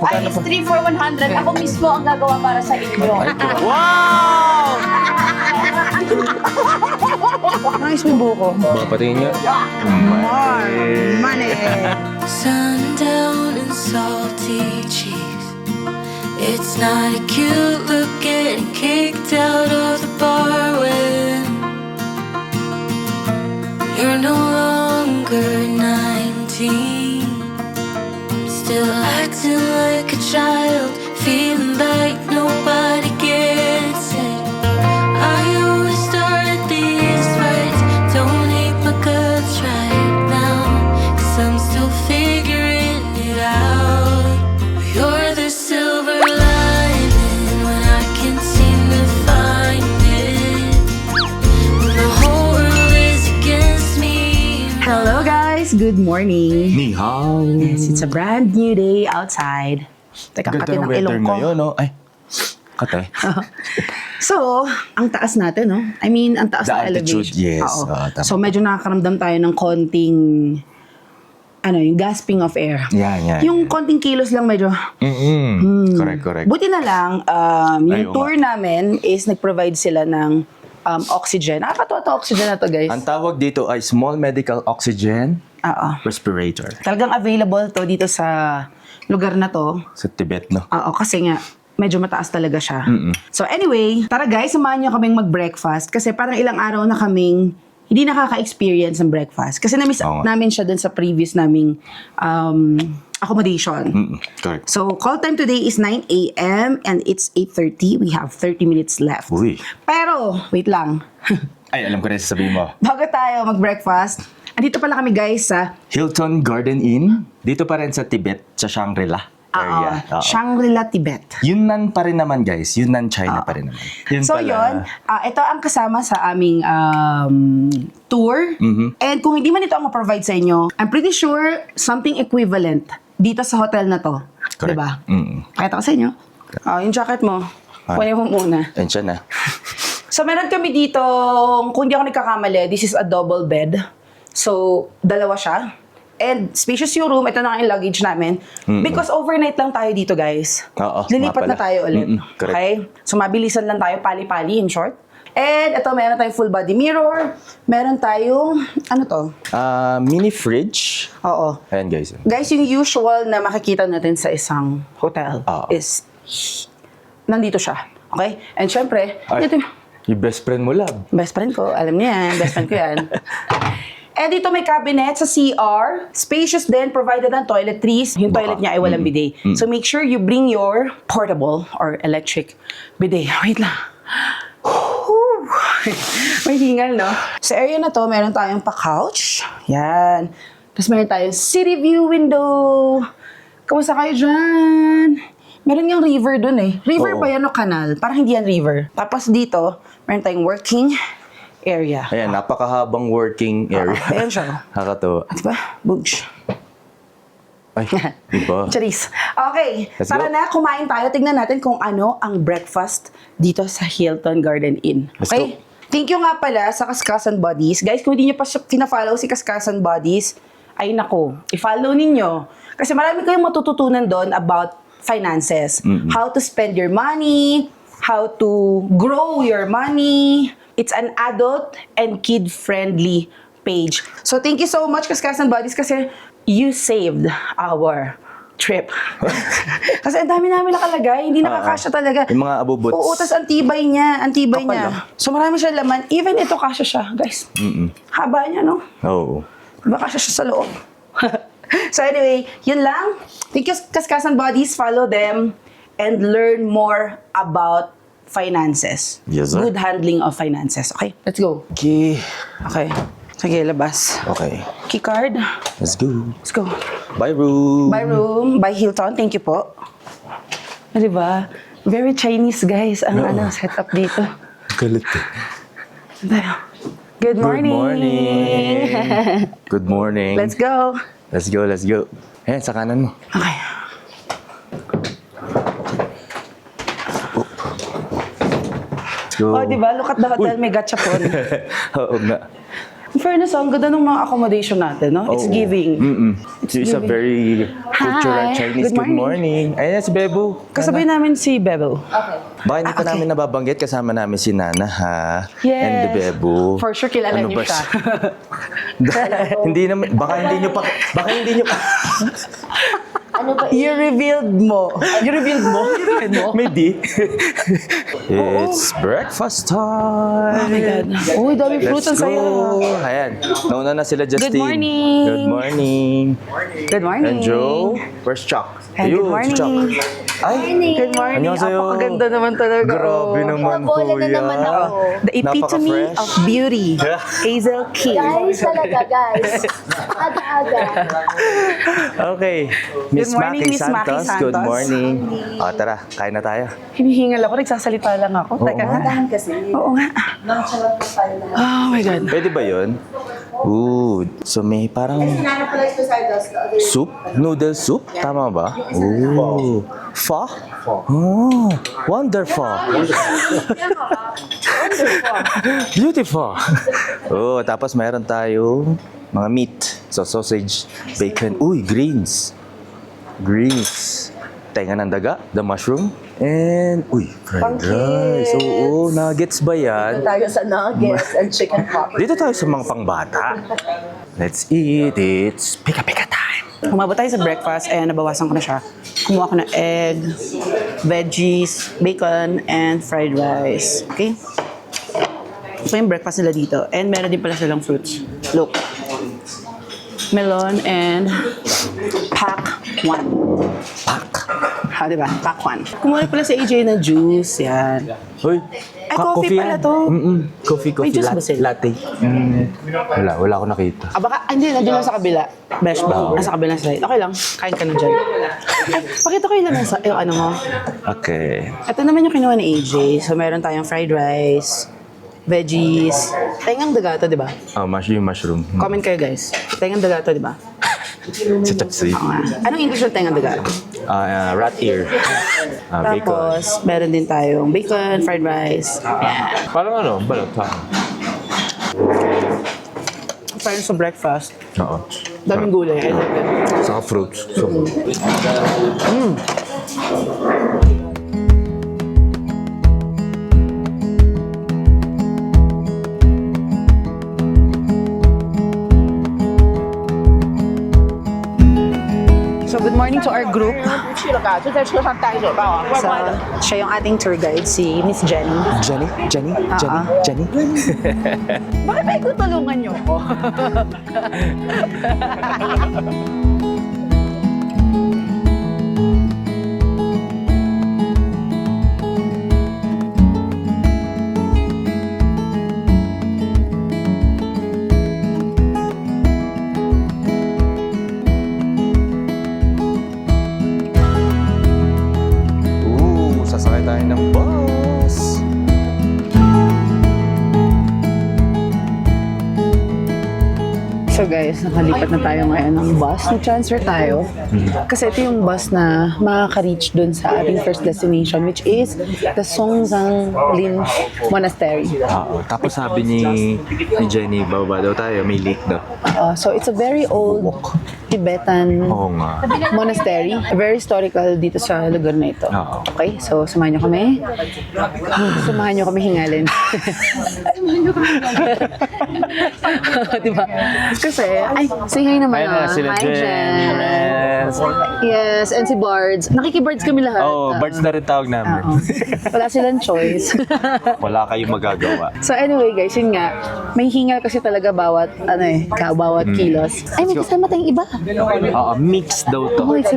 Ay, it's 3 for 100. Ako mismo ang gagawa para sa inyo. Wow! Nangis mo buko. Baka patingin nga. Money. Sundown and salty cheeks. It's not a cute look getting kicked out of the bar when you're no longer 19. Still acting like a child, feeling like nobody gets it. I always start these fights, don't hate my guts right now, 'cause I'm still figuring it out. You're the silver lining when I can't seem to find it, when the whole world is against me. Hello guys, good morning. Ni hao. Yes, it's a brand new day outside. Teka, Ganda pati ng ng weather ilong ko. ngayon, no? Ay, kate. So, ang taas natin, no? I mean, ang taas The ng altitude, elevation. yes. Oo. Tama. So, medyo nakakaramdam tayo ng konting, yung gasping of air. Yan. Yung konting kilos lang medyo. Correct. Buti na lang, yung Ay, oo tour namin is nag-provide sila ng oxygen. Nakakatawa to oxygen na to, guys. Ang tawag dito ay small medical oxygen Oo. respirator. Talagang available to dito sa lugar na to. Sa Tibet, no? Oo, kasi nga, medyo mataas talaga siya. So anyway, tara guys, samahan nyo kaming mag-breakfast kasi parang ilang araw na kaming hindi nakaka-experience ng breakfast. Kasi na-miss Oo nga. namin siya dun sa previous naming accommodation. Correct. So, call time today is 9 a.m. and it's 8:30. We have 30 minutes left. Uy. Pero, wait lang. Ay, alam ko na sasabihin mo. Bago tayo mag-breakfast, andito pala kami guys sa Hilton Garden Inn. Dito pa rin sa Tibet, sa Shangri-La area. Oo. Shangri-La, Tibet. Yunnan pa rin naman, guys. Yunnan, China pa rin naman. Yun So pala. yun, ito ang kasama sa aming tour. And kung hindi man ito ang ma-provide sa inyo, I'm pretty sure something equivalent dito sa hotel na to. Correct. Diba? Mm-mm. Pakita ko sa inyo. Yung jacket mo, kunin mo muna. Yan siya na. So meron kami dito, kung hindi ako nagkakamali, this is a double bed. So, dalawa siya. And spacious yung room, ito na ang luggage namin. Because overnight lang tayo dito, guys. Oo, Lilipat nga na pala. tayo ulit. Correct. Okay? So, mabilisan lang tayo, pali-pali, in short. And ito, meron tayong full body mirror. Meron tayong, ano to? Mini fridge. Oo. Ayan, guys. Guys, yung usual na makikita natin sa isang hotel Oo. is, nandito siya. Okay? And syempre, Ay, dito, yung best friend mo, love. best friend ko, alam niya yan, best friend ko yan. And dito may cabinet sa CR. Spacious din, provided ng toiletries. Yung toilet niya ay walang bidet. So make sure you bring your portable or electric bidet. Wait lang. Whew. May hingal, no? Sa area na to, meron tayong pa-couch. Yan. Tapos meron tayong city view window. Kamusta kayo dyan? Meron yung river dun eh. River Oo. ba yan o kanal? Parang hindi yan river. Tapos dito, meron tayong working area. Ayan, napakahabang working area. Ayan siya. Nakakatawa. Diba? Boogs. Ay, diba? Charis. Okay, Let's tara go. na, kumain tayo. Tignan natin kung ano ang breakfast dito sa Hilton Garden Inn. Let's Okay? Thank you nga pala sa Kaskasan Buddies. Guys, kung hindi nyo pa siya pina-follow si Kaskasan Buddies, ay nako, i-follow ninyo. Kasi marami kayong matututunan doon about finances. How to spend your money, how to grow your money. It's an adult and kid-friendly page. So thank you so much, Kaskasan Buddies, kasi you saved our trip. Kasi ang dami namin nakalagay, hindi nakakasya talaga. Yung mga abubots. Oo, tas ang tibay niya, Kapal, niya. So marami siya laman. Even ito kasya siya, guys. Haba niya, no? Oo. Diba kasya siya sa loob? So anyway, yun lang. Thank you, Kaskasan Buddies. Follow them and learn more about finances. Yes, sir. Good handling of finances. Okay, let's go. Okay. Okay. Sige, labas. Okay. Key card. Let's go. Let's go. Bye, room. By room, by Hilton. Thank you po. Diba? Very Chinese, guys, ang setup dito. Galit eh. Tayo. Good morning. Good morning. Good morning. Let's go. Let's go, let's go. Ayan, sa kanan mo. Okay. Let's go. Oh, diba? Look at the hotel. May gachapon. Oo nga. In fairness, ang ganda ng mga accommodation natin, no? It's Oo. giving. It's a very Cultural Hi. Chinese. Good morning. Ayan si Bebo. Kasabay namin si Bebel. Baka hindi pa okay. namin nababanggit, kasama namin si Nana, ha? Yes. And the Bebo. For sure, kilala Ano niyo ba siya. Hindi naman, baka hindi nyo pa, Ano ba? You revealed mo. maybe. It's breakfast time. Oh my God. Uy, dami fruits ang Let's saya. go. Ayan, nauna na sila, Justin. morning. Good morning. Good morning. And Joe, where's Chuck? And good Ayun, si Chuck. morning. Ay, Good morning. Annyeonghaseyo. Apakaganda naman talaga. grabe oh. naman po Nabola na yan. naman ako. The epitome Napaka-fresh. of beauty. Hazel Key. Guys, talaga, guys. Aga-aga. Okay. Miss morning, Maki Miss Maki Santos. Good Santos. morning. O, tara, kain na tayo. Hinihingal ako, nagsasalita lang ako. Teka nga. Tahan kasi. Oo nga. Nonchalant po tayo na. Oh my God. Pwede ba yun? Ooh, so may parang soup? Noodle soup? Tama ba? Ooh. Pho? Oh, wonderful. Beautiful. Oh, tapos meron tayo mga meat. So, sausage, bacon. Uy, greens. Greens. Tenga ng daga, the mushroom. And, uy, fried rice. Oo, nuggets ba yan? Tayo sa nuggets and chicken pop. Dito tayo sa mga pangbata. Let's eat. It's pika-pika time. Umabot tayo sa breakfast, ayan, nabawasan ko na siya. Kumuha ko ng egg, veggies, bacon, and fried rice. Okay? Ito yung breakfast nila dito. And meron din pala silang fruits. Look. Melon and pack 1. Pak. Ha, diba? Pack 1. Kumuha pala si AJ ng juice. Yan. Hoy, Ay, coffee pala yan. to. Coffee, May juice ba sila? latte. Wala ako nakita. Ah, baka, hindi, nandun lang sa kabila. Besh ba? Nasa kabilang side. Okay lang, kain ka na dyan. Ay, pakita ko yung laman sa, yung ano mo. Okay. Ito naman yung kinuha ni AJ. So, meron tayong fried rice, veggies, tengang daga to, di ba? Oh, mushroom. Comment kayo, guys. Tengang daga to, di ba? Sa tapsi. Oo nga. Anong English ng tengang daga? Rat ear. Bacon. Tapos, meron din tayong bacon, fried rice. Yan. Parang ano, balot ha? Parang sa breakfast. Oo. Daming gulay. I love it. Saka fruits. So, So, good morning to our group. So, siya yung ating tour guide, si Miss Jenny. Jenny? Bakit ba tutulungan niyo ako? Sasakay tayo ng bus. So guys, nakalipat na tayo ngayon ng bus. Nag-transfer tayo. Kasi ito yung bus na makaka-reach dun sa ating first destination, which is the Songzang Lin Monastery. Oo. Tapos sabi ni Jenny, bababa daw tayo, may lake daw. So it's a very old Tibetan Oo nga. monastery. Very historical dito sa lugar na ito. Oo. Okay, so samahan nyo kami. Samahan nyo kami hingalin. Diba? Kasi, ay, say hi naman. Ayun na sila, Hi, Jen. Yes. Yes, and si Bards. Nakikibards kami lahat. Oh, birds na rin tawag namin. Oo. Wala silang choice. Wala kayong magagawa. So anyway guys, yun nga, may hingal kasi talaga bawat, bawat kilos. Ay, may kasama tayong iba. Oo, mix daw to. Oh, it's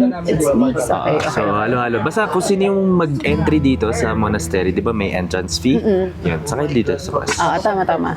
mixed. Okay, So, okay. halo-halo. Basta kung sino yung mag-entry dito sa monastery, di ba may entrance fee? Yun, sakay dito sa bus. Tama.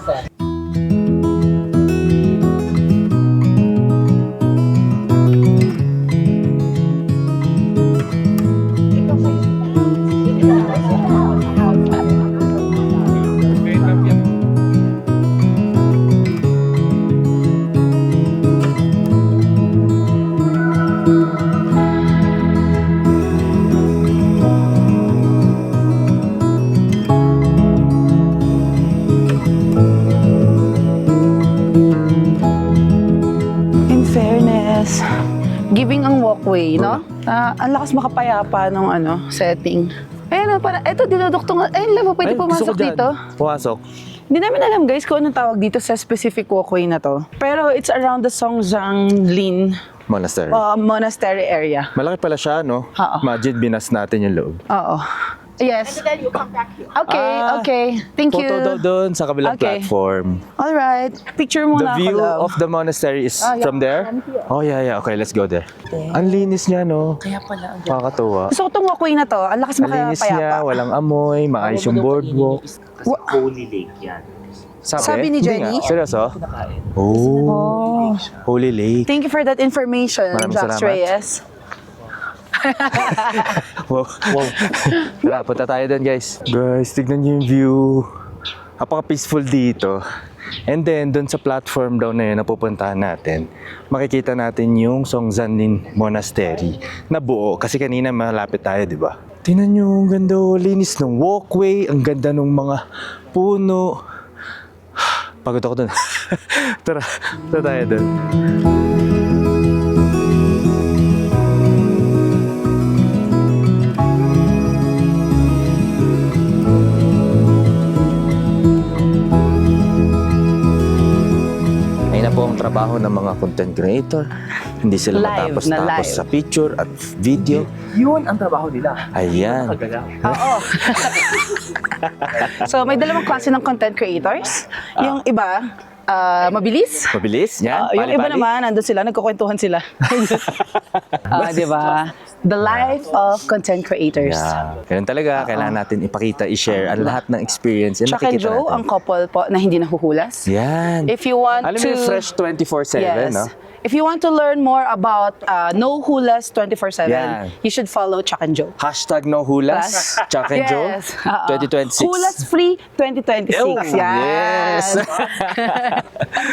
walkway, no? Ang lakas makapayapa ng setting. Ayun, ito, dinuduktong. Ayun, labo, pwede pumasok dito. Pumasok. Hindi namin alam, guys, kung anong tawag dito sa specific walkway na to. Pero it's around the Songzhanglin Monastery. monastery area. Malaki pala siya, no? Oo. Imagine, binas natin yung loob. Oo. Yes. Then you come back here. Okay. Thank you. Photo daw doon sa kabilang Okay. platform. Alright. Picture muna The view ako, love. of the monastery is yeah, from there? Oh, yeah. Okay, let's go there. Ang linis niya, no? Kaya pala. Nakakatuwa. Gusto ko itong walkway na to. Ang lakas Ang linis niya, makapayapa. walang amoy, maayos yung boardwalk. Kasi Holy Lake yan. Sabi ni Hindi Jenny? nga. Seryoso? Oh, Holy Lake. Thank you for that information, Maraming Jax salamat. Reyes. Wow. Tara, punta tayo doon, guys. Guys, tignan niyo yung view. Napaka-peaceful dito. And then, doon sa platform daw na yun na pupuntahan natin, makikita natin yung Songzhanglin Monastery na buo. Kasi kanina malapit tayo, di ba? Tingnan niyo, ang ganda, linis ng walkway, ang ganda ng mga puno. Pagod ako doon. Tara tayo doon. Ayun na po ang trabaho ng mga content creator. Hindi sila Live matapos na live. sa picture at video. Yun ang trabaho nila. Ayan. Kagalaw. Oo. So, may dalawang klase ng content creators. Yung iba, mabilis. Mabilis? Yan. Yung iba Pali-pali. naman, nandun sila, nagkukwentuhan sila. Di ba? The life of content creators. Yeah. Ganun talaga. Kailangan natin ipakita, i-share ang lahat ng experience. Yan Chuck and nakikita Joe, natin. ang couple po na hindi nahuhulas. Yan. If you want Alam mo to... yung fresh 24/7, Yes. no? If you want to learn more about No Hulas 24/7, Yan. you should follow Chuck and Joe. Hashtag no hulas. Chuck and Joe. Yes. Oo. 2026. Hulas Free 2026. Oh, Yan. yes.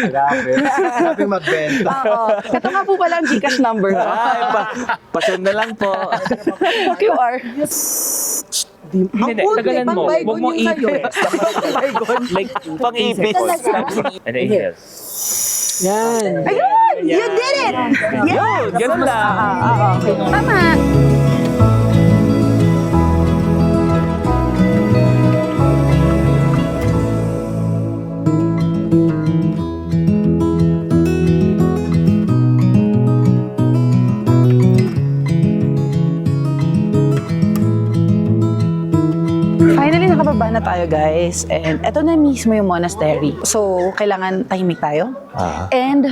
Grabe magbenta. Oo. Ito nga po pala ang Gcash number ko. Ay, pasend na lang po. QR. Hindi, tagalan mo. Huwag mo ipit. Like, Pang-ibig. ano yun? Yan. Ayun! You did it! Yun, ganun lang. Okay. Tama. Finally, nakababa na tayo, guys. And eto na mismo yung monastery. So, kailangan tahimik tayo. And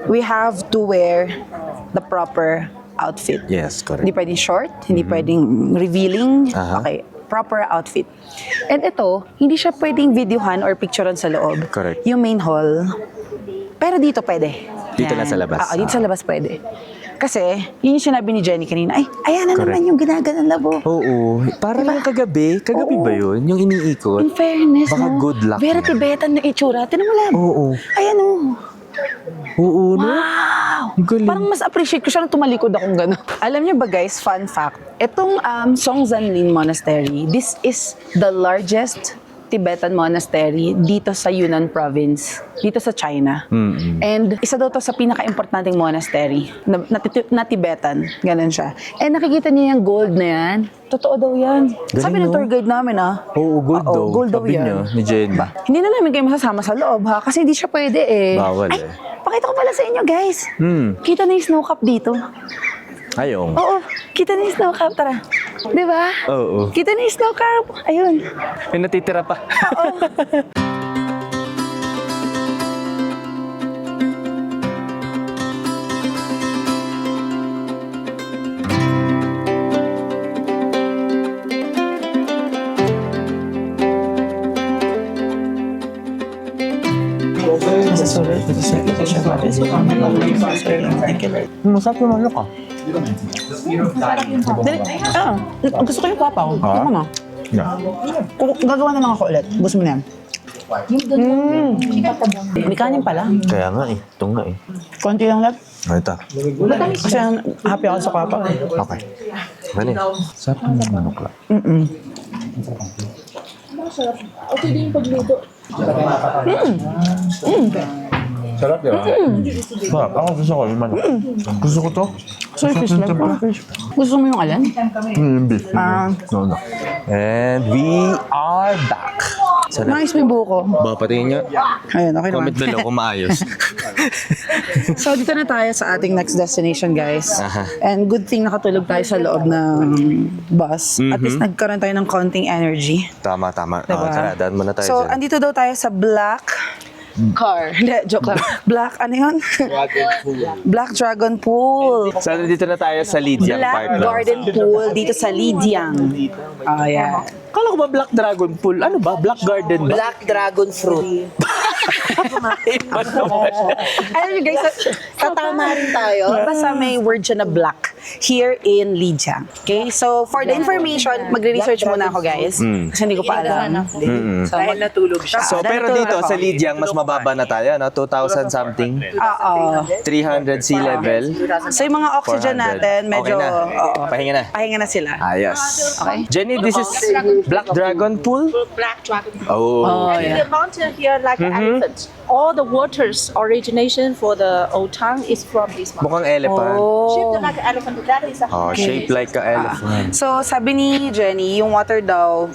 we have to wear the proper outfit. Yes, correct. Hindi pwedeng short, hindi pwedeng revealing. Aha. Okay, proper outfit. And ito, hindi siya pwedeng videohan or picturean sa loob. Correct. Yung main hall. Pero dito pwede. Dito lang sa labas. Dito sa labas pwede. Kasi, yun yung sinabi ni Jenny kanina, ay, ayan na Correct. naman yung ginaganan labo. Oo. Para lang kagabi. Kagabi ba yun? Yung iniikot? In fairness, Baka no? good luck Very na. Tibetan na itsura. Tinan mo lang. Oo. Ayan o. Oo, no? Wow! Ang galing. Parang mas appreciate ko siya nung tumalikod akong gano'n. Alam niyo ba guys, fun fact, itong Songzhanglin Monastery, this is the largest Tibetan monastery dito sa Yunnan province, dito sa China. And isa daw to sa pinaka-importanting monastery na Tibetan. Ganun siya. And nakikita niyo yung gold na yan. Totoo daw yan. Sabi ng no? tour guide namin Oo, gold daw. gold daw Sabi yan. niya, ni Jenny. Hindi na namin kayo masasama sa loob ha, kasi hindi siya pwede eh. Bawal Ay, eh. pakita ko pala sa inyo guys. Kita na yung snow cap dito. Ayong. Oo, kita na yung snow cap, tara. Di ba? Oo. Kita na yung snow cap. Ayun. May natitira pa. Masarap yung manok ah. Gusto ko yung papaw. Ha? Tama mo. Yeah. Gagawa na lang ako ulit. Gusto mo na yan? May kanin pala. Kaya nga eh. Ito nga eh. Konti lang lang. Ito. Kasi happy ako sa papaw. Okay. Ganun. Sarap yung manok lang. Sarap, di ba? Sarap. Ako gusto ko yung manok. Gusto ko to. So, fish lang. Gusto mo yung alin? Yung beef. No. And we are back. Sana, Nice, may buko. ba, patingin nyo? Ayun, okay naman. Comment below kung maayos. So, dito na tayo sa ating next destination, guys. Aha. And good thing nakatulog tayo sa loob ng bus. At least nagkaroon tayo ng konting energy. Tama. Diba? Tara, daan muna tayo So, dyan. andito daw tayo sa Black Car. Hindi, joke lang. Black, ano yun? Black Dragon Pool. So, nandito na tayo sa Lidyang Black Park. no? Garden Pool dito sa Lidyang. Oh, yeah. Kala ko ba Black Dragon Pool? Ano ba? Black Garden ba? Black Dragon Fruit. Alam niyo guys, tatama rin tayo. Basta may word siya na black here in Lidyang. Okay? So, for the information, magre-research muna ako guys. Kasi hindi ko pa alam. So, dahil natulog siya. So, pero dito sa Lidyang, mas mababa na tayo, no? 2,000 something. Oo. 300 sea level. So, yung mga oxygen 400. natin, medyo... Okay na. Oo. Pahinga na. Pahinga na sila. Ayos. Okay. Jenny, this is Black Dragon Pool? Black dragon. Oh, okay. yeah. The mountain here like an elephant. All the waters origination for the old town is from this mountain. Mukhang elephant. Shaped like an elephant. That is a Oh, shaped like an elephant. So, sabi ni Jenny, yung water daw,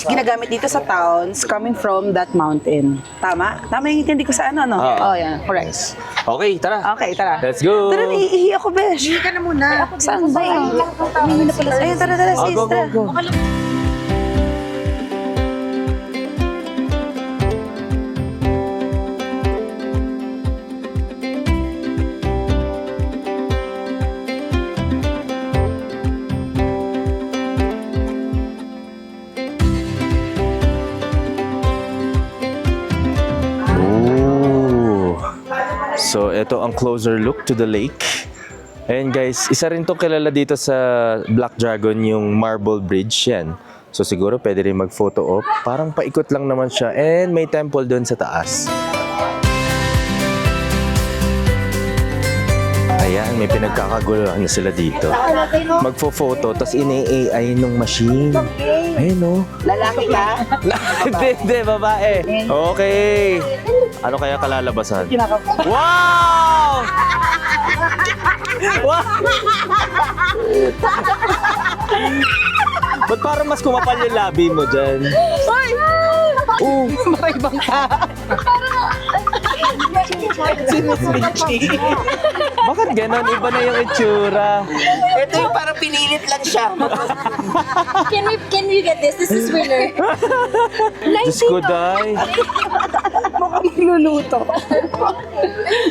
ginagamit dito sa towns coming from that mountain. Tama? Tama yung intindi ko sa ano, no? Oo. Oh, yeah. Correct. Okay, tara. Okay, tara. Let's go. Tara, naiihi ako, besh. Ihi ka na muna. Saan ba yun? Ayun, tara, sis. Go, go, Tara. go. Ooh. So, ito ang closer look to the lake. And guys, isa rin to kilala dito sa Black Dragon, yung Marble Bridge yan. So siguro pwede rin mag-photo op. Parang paikot lang naman siya. And may temple doon sa taas. Ayan, may pinagkakaguluhan na sila dito. Magfo-photo, tapos ina-AI nung machine. Ayun o. Lalaki ka? Hindi, babae. Okay. Ano kaya kalalabasan? Wow! Wow! Ba't parang mas kumapal yung labi mo dyan? Oh, Makaibang ka. bakit ganon? Iba na yung itsura. Ito yung parang pinilit lang siya. Can we get this? This is winner. Diyos ko, day. Mukhang magluluto.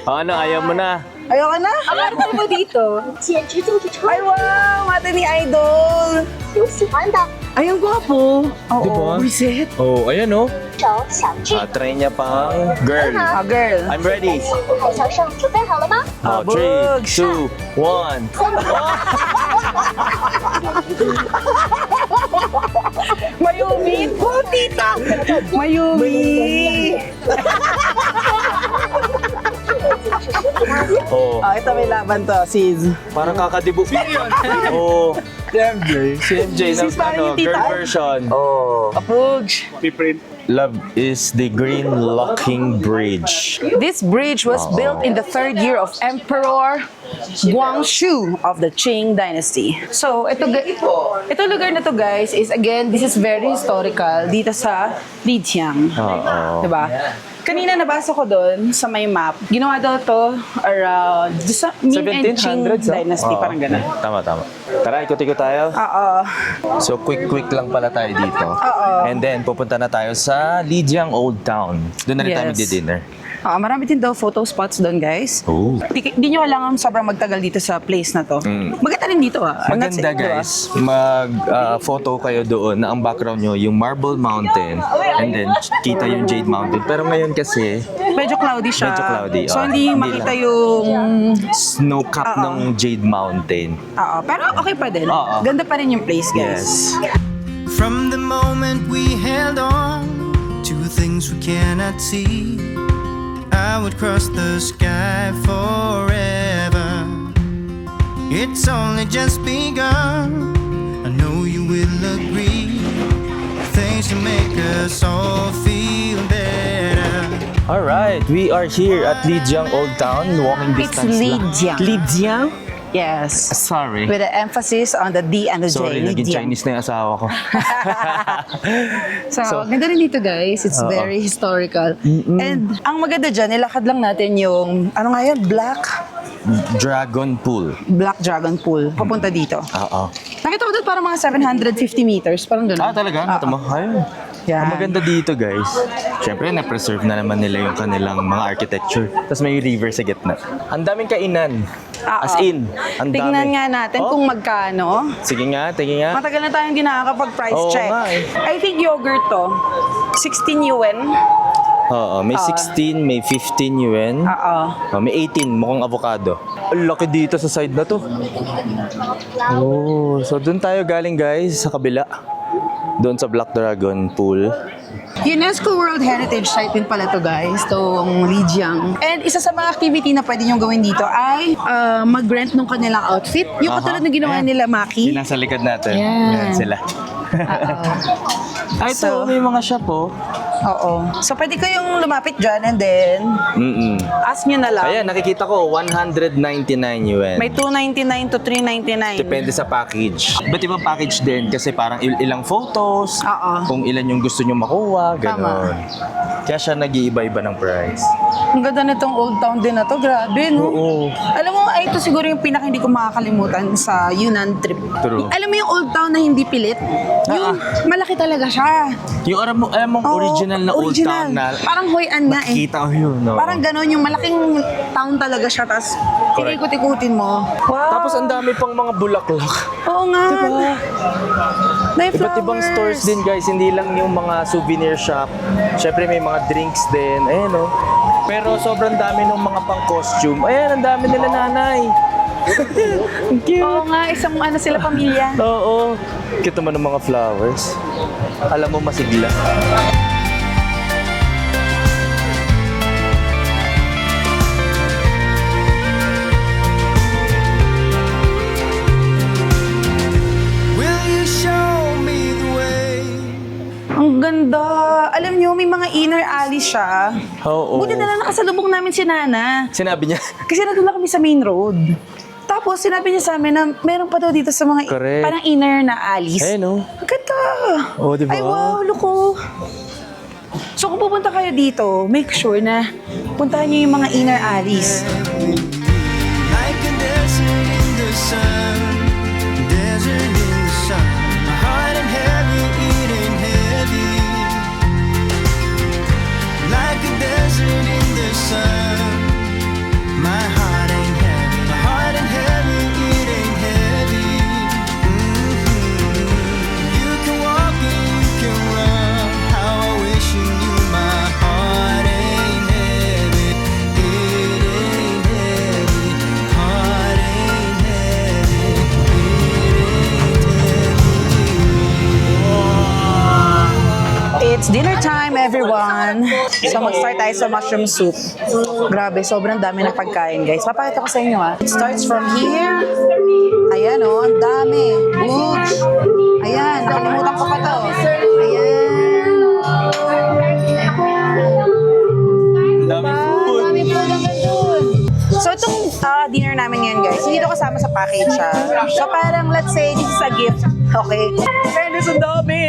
Ano, ayaw mo na? Ayoko na. Ano mo dito? Ay, wow! Mata ni Idol. Ay, ang gwapo. Oo, Diba? reset. Oh, ayan oh. Try niya pang girl. Ah, girl. I'm ready. 海潮上准备好了吗？ Oh, 3, 2, 1. Mayumi. Oh, tita. Mayumi. Oh, Oh, ito may laban to, sis. parang kakadibo. Oh, CMJ ng Sis, parang ano, yung tita. girl version. Oh. Apuj. Love is the Green Locking Bridge. This bridge was built in the 3rd year of Emperor Guangxu of the Qing Dynasty. So, ito lugar na to guys is again, this is very historical dito sa Lijiang. Oo. Diba? Kanina nabasa ko doon sa may map, ginawa daw to around sa Ming and Qing 1700s, Dynasty, Oo. parang gano'n. Tama. Tara, ikot-ikot tayo. Oo. So, quick lang pala tayo dito. And then, pupunta na tayo sa Lijiang Old Town. Doon na rin tayo Yes. magdi-dinner. Marami din daw photo spots doon, guys. Oh. Di nyo kailangan sobrang magtagal dito sa place na to. Maganda rin dito, ah. I'm not Maganda saying, diba? guys, mag-photo kayo doon na ang background nyo yung Marble Mountain and then kita yung Jade Mountain. Pero ngayon kasi, Medyo cloudy siya. Medyo cloudy, So, oh. hindi Hindi makita lang. yung... snow cap ng Jade Mountain. Oo. Pero okay pa din. Oo. Ganda pa rin yung place, guys. Yes. From the moment we held on to things we cannot see, I would cross the sky forever. It's only just begun. I know you will agree. Things to make us all feel better. Alright, we are here at Lijiang Old Town, walking It's distance lang. Lijiang. Lijiang? Yes. Sorry. With the emphasis on the D and the J. Sorry, naging Lijiang. Chinese na yung asawa ko. So, ganda rin dito guys. It's very historical. And ang maganda dyan, nilakad lang natin yung, ano nga yan, Dragon Pool. Black Dragon Pool. Papunta dito. Oo. Nakita ko doon parang mga 750 meters. Parang gano'n. Talaga? Ito mo? Ayun. Yan. Ang maganda dito guys, syempre na-preserve na naman nila yung kanilang mga architecture. Tapos may river sa gitna. Ang daming kainan. As in, ang dami. Tingnan nga natin kung magkano. Sige nga, tingin nga. Matagal na tayong di nakakapag-price Oo check. nga eh. I think yogurt to. 16 yuan. Oo, may 16, may 15 yuan. May 18, mukhang avocado. Ang laki dito sa side na to. Oh, so doon tayo galing guys, sa kabila. Doon sa Black Dragon Pool. UNESCO World Heritage Site din pala to guys, tong Lijiang. And isa sa mga activity na pwede nyo gawin dito ay mag-rent ng kanilang outfit. Yung katulad na ginawa nila Maki. Yung nasa likod natin. Yan. Yan sila. Ay, ito, may mga shop oh. Oo. So pwede kayong lumapit dyan and then ask nyo na lang. Ayan, nakikita ko, 199 yuan. May 299 to 399. Depende sa package. Ba't ibang package din? Kasi parang ilang photos, kung ilan yung gusto nyo makuha, gano'n. Kaya siya nag-iiba-iba ng price. Ang ganda nitong Old Town din na to. Grabe, no? Oo. Alam mo, ay, ito siguro yung pinaka hindi ko makakalimutan sa Yunnan trip. True. Alam mo yung Old Town na hindi pilit? Yung malaki talaga siya. Yung alam mo, Oo, original na Old original. Town na Parang Hoi An nga eh. nakita ko yun. No? Parang ganon, yung malaking town talaga siya. Tapos, Correct. ikikut-ikutin mo. Wow. Tapos ang dami pang mga bulaklak. Oo nga. Diba? May Iba't ibang flowers. stores din guys, hindi lang yung mga souvenir shop. Syempre may mga drinks din, ayan o. Pero sobrang dami ng mga pang costume. Ayan, ang dami nila nanay. Ang cute. Oo nga, isang ano sila pamilya. Oo. Cute naman ng mga flowers. Alam mo, masigla. Will you show me the way? Ang ganda. Alam nyo, may mga inner alley siya. Oo. Buti na lang nakasalubong namin si Nana. Sinabi niya. Kasi nandun lang kami sa main road. Tapos sinabi niya sa amin na meron pa daw dito sa mga Correct. parang inner na alleys. Eh, no? Ang ganda. Oo, diba? Ay, wow, loko. So kung pupunta kayo dito, make sure na puntahan niyo yung mga inner alleys. Like a desert in the sun, desert in the sun. My heart and heavy, eating heavy. Like a desert in the sun, my heart ain't heavy. My heart and heavy, eating heavy. You can walk and you can run. How I wish you knew my heart ain't heavy. It ain't heavy. Heart ain't heavy. It's dinner time, everyone. So mag-start tayo sa mushroom soup. Grabe, sobrang dami ng pagkain, guys. Papakita ko sa inyo, ha. It starts from here. Ayan, oh, ang dami. Huge. Ayan, nakalimutan ko pa to. Ayan. Ang dami food. Dami po naman dun. So itong dinner namin ngayon, guys, hindi ito kasama sa package siya. So parang, let's say, this is a gift. Okay. Fairness, ang dami.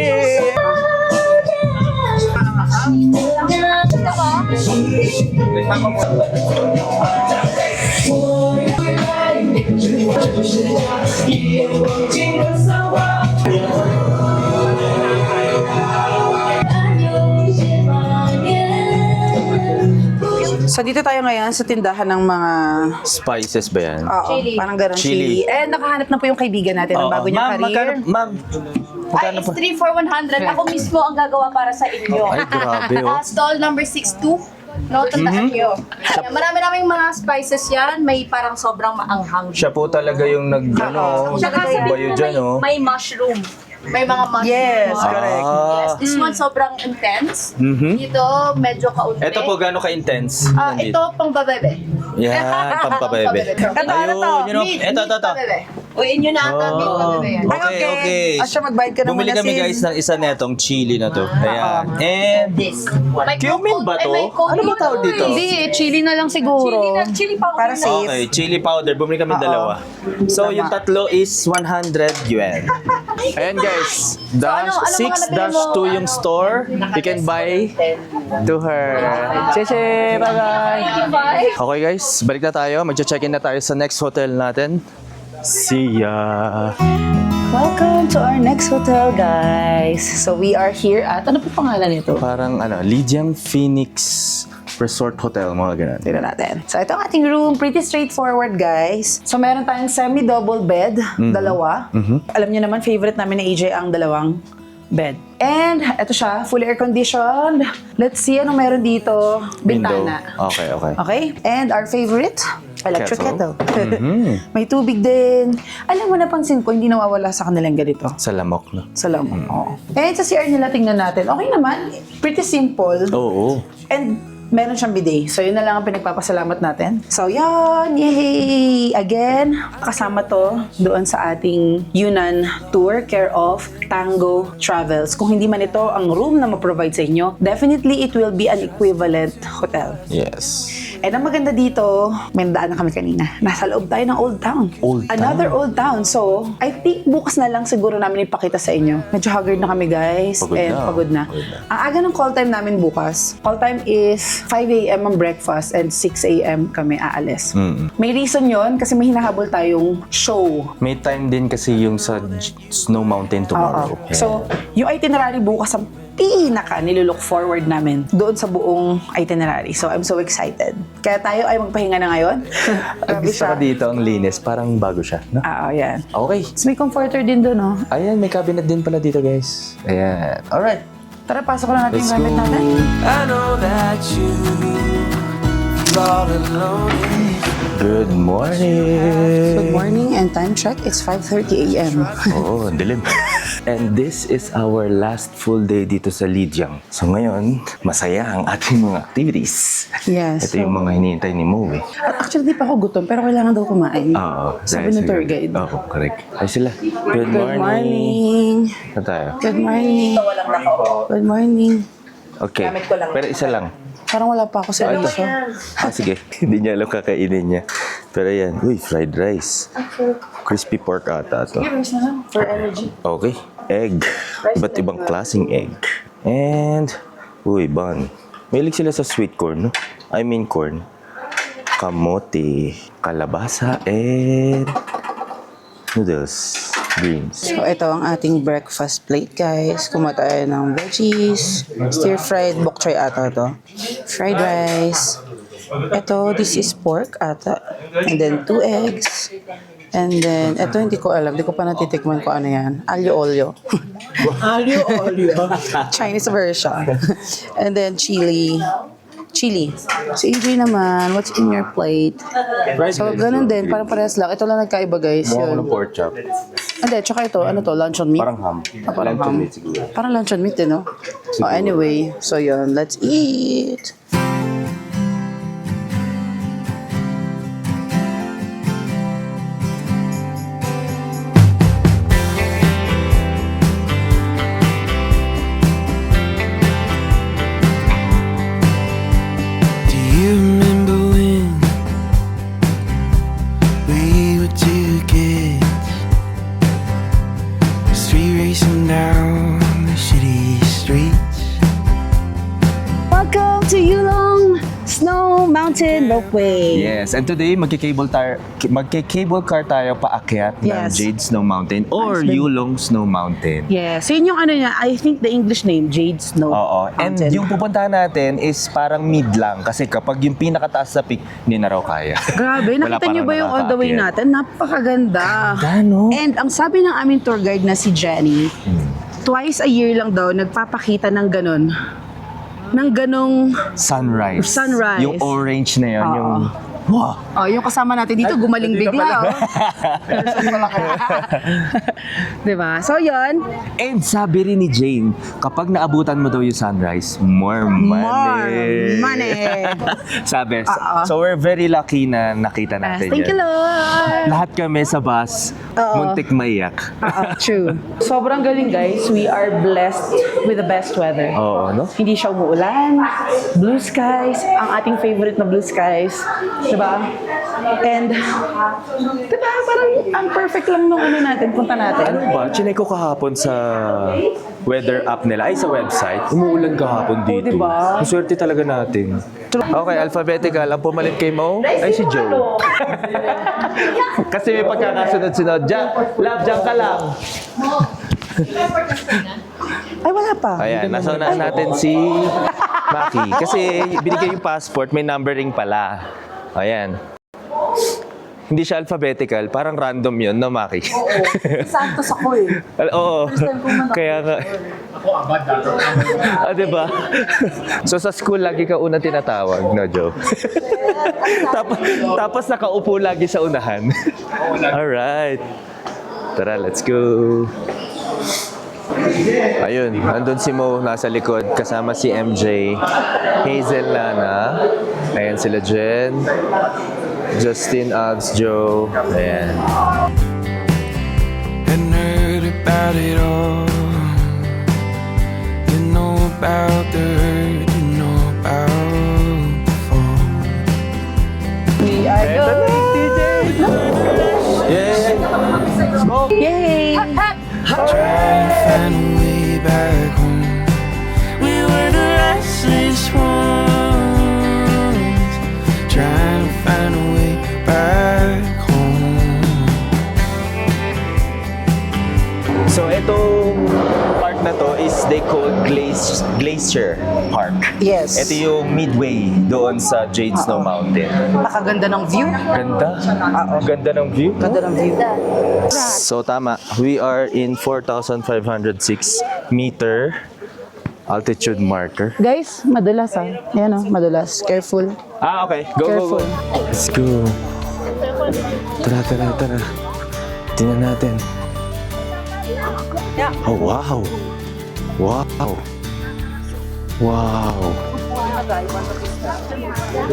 So dito tayo ngayon sa tindahan ng mga Spices ba yan? parang ganun, Chili. chili. And nakahanap na po yung kaibigan natin ng bago niyang career. Ma'am, magkano pa? 3 for 100. Ako mismo ang gagawa para sa inyo. Ay, grabe oh. Stall number 62. No, tandaan nyo. Kaya marami-raming mga spices yan. May parang sobrang maanghang. Siya po talaga yung Tsaka sabi bayo mo dyan oh. may mushroom. May mga mushroom. Yes, Ah. correct. Yes, this one sobrang intense. Dito, medyo kaunti. Ito po, gano'n ka-intense? Ito, pang babebe. Yan, pampabebe. Ito, ano to? Ayun, Meat, ito. babebe. Uyin nyo na ata, meat babebe yan. Okay, guys. Asya, magbayad ka na Bumili muna, kami sis. guys ng isa netong chili na to. Ayan. And cumin ba to? Ano ba tawag dito? Hindi, chili na lang siguro. Chili powder. Para safe. Okay, chili powder. Bumili kami dalawa. So, yung tatlo is 100 yuan. Ayan guys. ano mga nabili mo? 6-2 yung store. You can buy to her. Cheche, bye-bye. Okay guys, balik na tayo. Magche-check-in na tayo sa next hotel natin. See ya. Welcome to our next hotel, guys. So we are here at, ano po pangalan nito? Parang Lijiang Phoenix Resort Hotel, mga ganun. Tignan natin. So ito ang ating room, pretty straightforward, guys. So meron tayong semi-double bed, dalawa. Alam niyo naman, favorite namin ni AJ ang dalawang bed. And ito siya, fully air-conditioned. Let's see ano meron dito. Bintana. Window. Okay, okay. Okay? And our favorite, electric Kettle. kettle. May tubig din. Alam mo, napansin ko, hindi nawawala sa kanilang ganito. Sa lamok, no? Sa lamang. Oo. Eh, sa CR nila, tingnan natin. Okay naman. Pretty simple. Oo. And meron siyang bidet. So, yun na lang ang pinagpapasalamat natin. So, yan! Yay! Again, kasama to doon sa ating Yunnan tour, care of Tango Travels. Kung hindi man ito ang room na ma-provide sa inyo, definitely it will be an equivalent hotel. Yes. And ang maganda dito, may daan na kami kanina. Nasa loob tayo ng Old Town. Old Town? Another Old Town. So, I think bukas na lang siguro namin ipakita sa inyo. Medyo haggard na kami, guys. Pagod and na. pagod na. Pagod na. Ang aga ng call time namin bukas. Call time is 5 a.m. ang breakfast and 6 a.m. kami aalis. May reason yon kasi may hinahabol tayong show. May time din kasi yung sa Snow Mountain tomorrow. Oo. So, yung itinerary bukas ang pinaka nilulook forward namin doon sa buong itinerary. So, I'm so excited. Kaya tayo ay magpahinga na ngayon. Ang gusto ko dito, ang linis. Parang bago siya, no? Yan. Okay. Tapos may comforter din doon, no? Ayan, may cabinet din pala dito, guys. Ayan. Alright. Tara, pasok lang natin yung Let's gamit go. natin. I know that you all alone. Good morning. Good morning and time check, it's 5:30 a.m. Oo, ang dilim. And this is our last full day dito sa Lijiang. So ngayon, masaya ang ating mga activities. Yes. Ito yung mga hinihintay ni Mo eh. Actually, di pa ako gutom, pero kailangan daw kumain. Oo. Sabi ng tour guide. Oo, correct. Ay sila. Good Good morning. morning. Ano tayo? Good morning. Good morning. Okay. Pero isa lang. Parang wala pa ako sa reso. Sige. Hindi niya alam kakainin niya. Pero yan. Uy, fried rice. Crispy pork ata to. For energy. Okay. Egg. Iba't ibang klaseng egg. And, uy, bun. Mahilig sila sa sweet corn, no? I mean corn. Kamote. Kalabasa. And noodles. Greens. So, ito ang ating breakfast plate, guys. Kumuha tayo ng veggies, stir-fried bok choy ata to. Fried rice. Ito, this is pork ata. And then, 2 eggs. And then, ito hindi ko alam. Hindi ko pa natitikman ko ano yan. Aglio olio. Alyo, olyo. Chinese version. And then, chili. Si AJ naman, what's in your plate? So, ganun din. Parang parehas lang. Ito lang nagkaiba, guys. Mukha ko Yun. ng pork chop. Hindi, tsaka ito, ano to, luncheon meat? Parang ham. Parang Luncheon ham. meat siguro. Parang luncheon meat din, no? Oh, anyway, so yun, let's eat! Do you remember when we were two kids, street racing down the city streets? Welcome to Yulong Snow Mountain Ropeway! Yes, and today magki-cable car tayo paakyat ng Yes. Jade Snow Mountain or Nice, babe. Yulong Snow Mountain. Yes, so yun yung ano niya, I think the English name, Jade Snow Oo. And Mountain. yung pupuntahan natin is parang mid lang kasi kapag yung pinakataas sa peak, hindi na raw kaya. Grabe, Wala nakita niyo parang ba yung on the way nakakaakyat. natin? Napakaganda. Gano? And ang sabi ng aming tour guide na si Jenny, twice a year lang daw nagpapakita ng ganong Sunrise. Sunrise. Yung orange na yun, Oo. yung Wow! Oh, yung kasama natin dito, gumaling bigla, oh. Diba? So, yun. And sabi rin ni Jane, kapag naabutan mo daw yung sunrise, more money. More money. Sabi. So we're very lucky na nakita natin Thank you, yan. Lord. Lahat kami sa bus, muntik maiyak. True. Sobrang galing, guys. We are blessed with the best weather. Oo, no? Hindi siya umuulan. Blue skies. Ang ating favorite na blue skies. Diba? And, diba, parang ang perfect lang nung ano natin, punta natin. Ano ba? Chinay ko kahapon sa weather app nila, ay sa website. Umuulan kahapon dito. diba? Ang swerte talaga natin. Okay, alphabetical. Ang pumalit kay Mo ay si Joe. Kasi may pagkakasunod-sunod. Love, diyan ka lang. Ay, wala pa. Ayan, nasaunahan natin si Maki. Kasi binigay yung passport, may numbering pala. Ayan. Hindi siya alphabetical, parang random yun, no, Maki? Santos ako eh. Oo. Kaya nga. Ako abad diba? So sa school, lagi ka unang tinatawag, no, Joe? tapos nakaupo lagi sa unahan. Alright. Tara, let's go. Ayun, andun si Mo nasa likod kasama si MJ, Hazel, Lana, ayan sila Jen, Justin, Ags, Joe, ayan. And heard about it all. You know about the hurt, you know about the fall. We are going. Yeah! Smoke! Yay! Trying to find a way back home. We were the restless ones. Trying to find a way back home. So itong park na to is they call Glacier Park. Yes. Ito yung midway doon sa Jade Snow Mountain. Napakaganda ng view. Ganda. Ganda ng view. Ganda ng view. So tama, we are in 4,506 meter altitude marker. Guys, madulas ah. Yan oh, madulas. Careful. Okay. Go, Careful. go, go. Let's go. Tara. Tingnan natin. Oh, wow. Wow. Wow.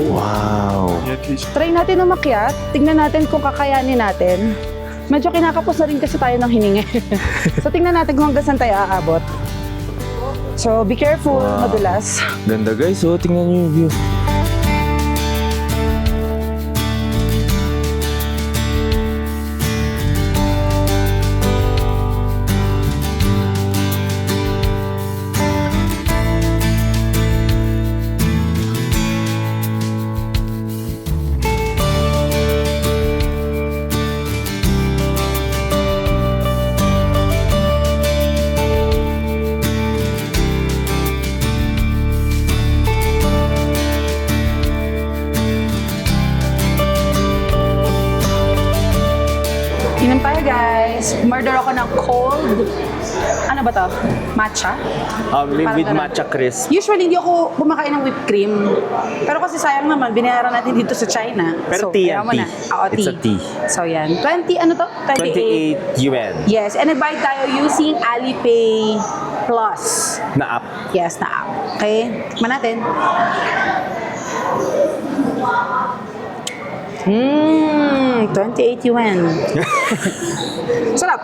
Wow. Try natin umakyat. Tingnan natin kung kakayanin natin. Medyo kinakapos na rin kasi tayo ng hininga. So tingnan natin kung hanggang saan tayo aabot. So be careful, Wow. madulas. Ganda guys, oh, tingnan niyo yung view. Inom tayo guys. Murder ako ng cold. Ano ba to? Matcha? With ganun. matcha crisp. Usually hindi ako kumakain ng whipped cream. Pero kasi sayang naman, binayaran natin dito sa China. Pero so, tea kaya yan, mo na. tea. Oo, It's a tea. So yan. 20, ano to? 28 yuan Yes, and nag-buy tayo using Alipay Plus. na app. Yes, na app. Okay, tikman natin. Mmm, 28 yuan. Sarap.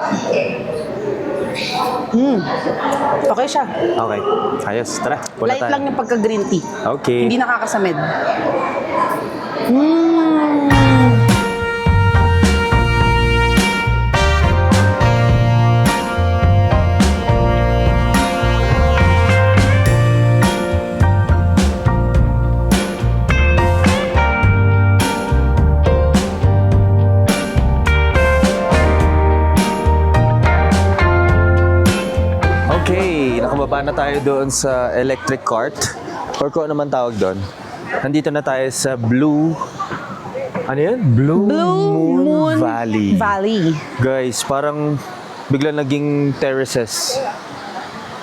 Okay siya. Okay. Ayos. Tara. Pula Light tayo. lang yung pagka-green tea. Okay. Hindi nakakasamid. Okay, nakababa na tayo doon sa electric cart or kung ano man tawag doon. Nandito na tayo sa ano yan? Blue Moon Valley. Valley. Guys, parang bigla naging terraces.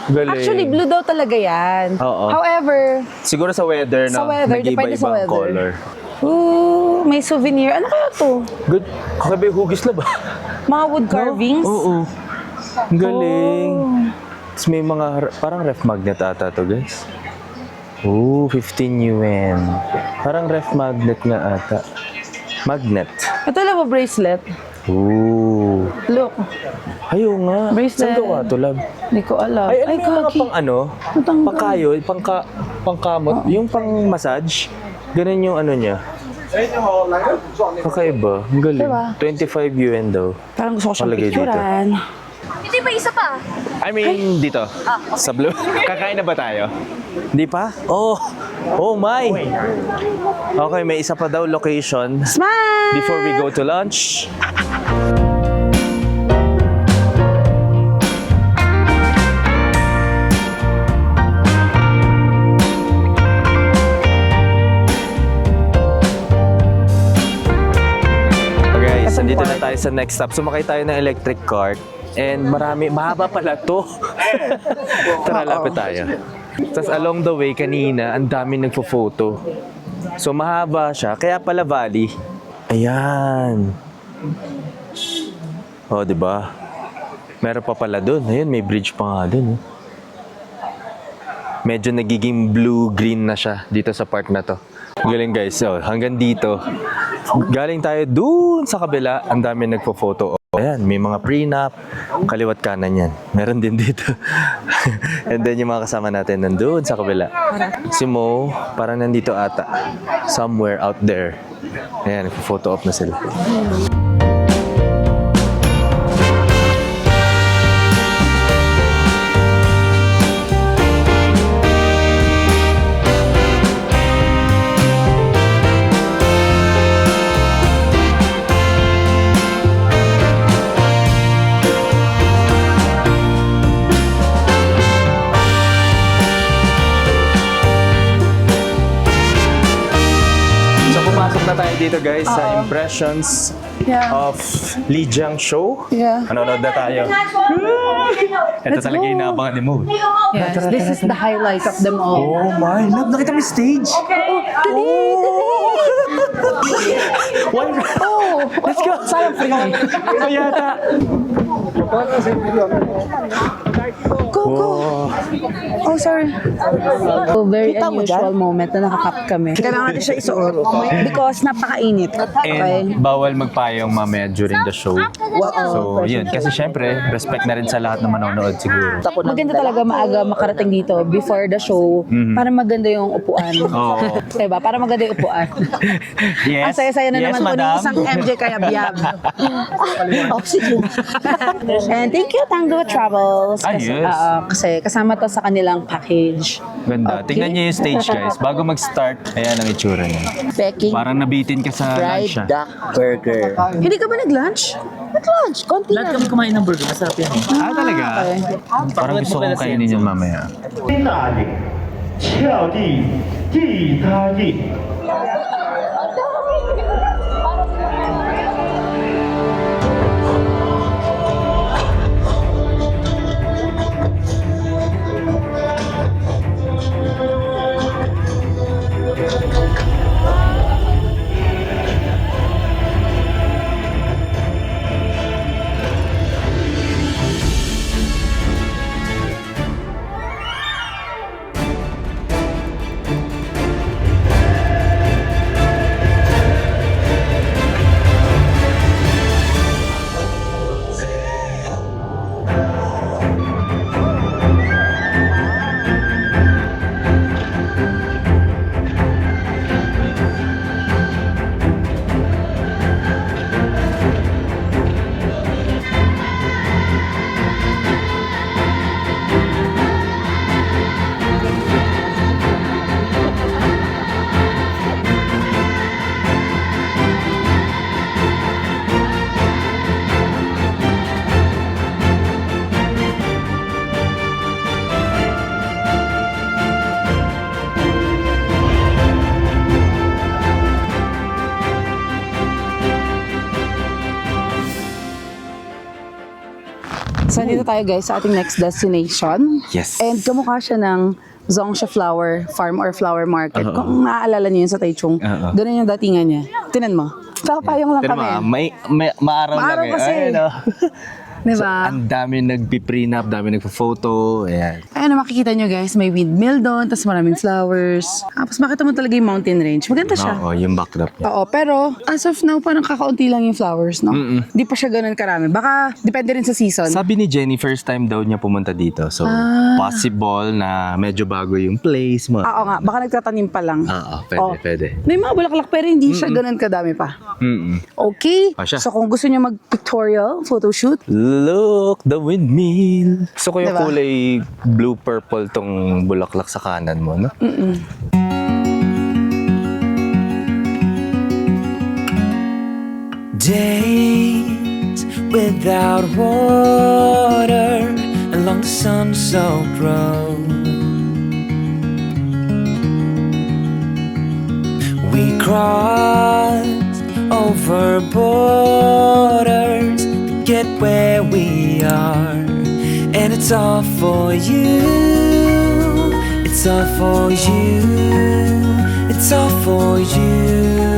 Galing. Actually, blue daw talaga yan. Oo. However, Siguro sa weather, sa no? weather, depende sa Nag-iba-ibang weather. color. ooh, may souvenir. Ano kaya to? Good. Kakaiba yung hugis na ba? Mga wood carvings? Oo. Ang galing. Tapos may mga, parang ref magnet ata to, guys. Oo, 15 yuan. Parang ref magnet nga ata. Magnet. Ito lang ba bracelet? Oo. Look, Ayaw nga. Bracelet. Saan gawa to, love? hindi ko alam. Ay, ano yung mga kaki. pang ano? Matanggal. Pangkayo, pangkamot. Yung pang massage. Ganun yung ano niya. Kakaiba. Ang galing. Diba? 25 yuan daw. Parang gusto ko siyang Palagay dito. picturean. Hindi ba isa pa? I mean, dito. Sa blue. Kakain na ba tayo? Hindi pa? Oh. Oh my. Okay, may isa pa daw location Smile! before we go to lunch. Okay, guys, nandito na tayo sa next stop. Sumakay tayo ng electric cart. And mahaba pala to. Tara, lapit tayo. Tapos along the way kanina, ang dami nagpo-photo. So mahaba siya, kaya pala valley. Ayan. Oh, 'di ba? Meron pa pala doon. Ayun, may bridge pa nga doon. Medyo nagiging blue-green na siya dito sa part na to. Galing guys, so hanggang dito. Galing tayo doon sa kabila, ang dami nagpo-photo. Ayan, may mga prenup, kaliwat kanan yan. Meron din dito. And then yung mga kasama natin nandun sa kabila. Si Mo, parang nandito ata. Somewhere out there. Ayan, photo op na sila. Pumasok na tayo dito guys sa impressions of Li Jiang show. Yeah. Manonood na tayo. Ito talaga yung inaabangan ni Mo. Yes, this is the highlight of them all. Oh my, love, nakita mo yung stage? Oh, let's go. Sayang free. Ito yata. Go, go. Oh, sorry. Oh, very Kita mo unusual dyan? moment na nakakap kami. Kailangan natin siya isuot because napakainit. Okay. And bawal magpayong mamaya during the show. So, yun. Kasi syempre, respect na rin sa lahat na manonood siguro. Maganda talaga maaga makarating dito before the show para maganda yung upuan. Oo. Diba? Para maganda yung upuan. Yes. Ang saya-saya na Yes, naman po ni madam. isang MJ Kayabiyab. Oxygen. And thank you, Tango Travels. Ah, yes. Kasi kasama to sa kanilang package. Ganda. Okay. Tingnan niyo yung stage, guys. Bago mag-start, ayan ang itsura niya. Becky. Parang nabitin ka sa lunch, ah. duck burger. Hindi ka ba nag-lunch? Nag-lunch. Konti Lahat lang. kami kumain ng burger. Masarap yan eh. Ah, talaga? Okay. Parang gusto kong kainin yun mamaya. 大应，峭地地他应。 So, dito tayo guys sa ating next destination. Yes. And kamukha siya ng Zongsha Flower Farm or Flower Market. Kung naaalala niyo yun sa Taichung, ganun yung datingan niya. Tinan mo. Papayong lang Pero kami. maaraw lang Maaraw eh. kasi. Ayun, oh. Diba? Ang dami nagpi-prenup, dami nagpo-photo. Ayan. Ayun na makikita nyo guys, may windmill doon, tapos maraming flowers. Tapos makita mo talaga yung mountain range. Maganda siya. Oo, yung backdrop niya. Oo, pero as of now, parang kakaunti lang yung flowers, no? Di pa siya ganun karami. Baka depende rin sa season. Sabi ni Jenny, first time daw niya pumunta dito. So, possible na medyo bago yung place mo. Oo nga, baka nagtatanim pa lang. Oo, Oh. pwede. May mga bulaklak pero hindi siya ganun kadami pa. Okay, Asya. so kung gusto niyo mag-pictorial, photoshoot, Look, the windmill. Gusto ko yung Diba? kulay blue-purple tong bulaklak sa kanan mo, no? Days without water along the sun-soaked road. We crossed over borders to get where we are, and it's all for you. It's all for you. It's all for you.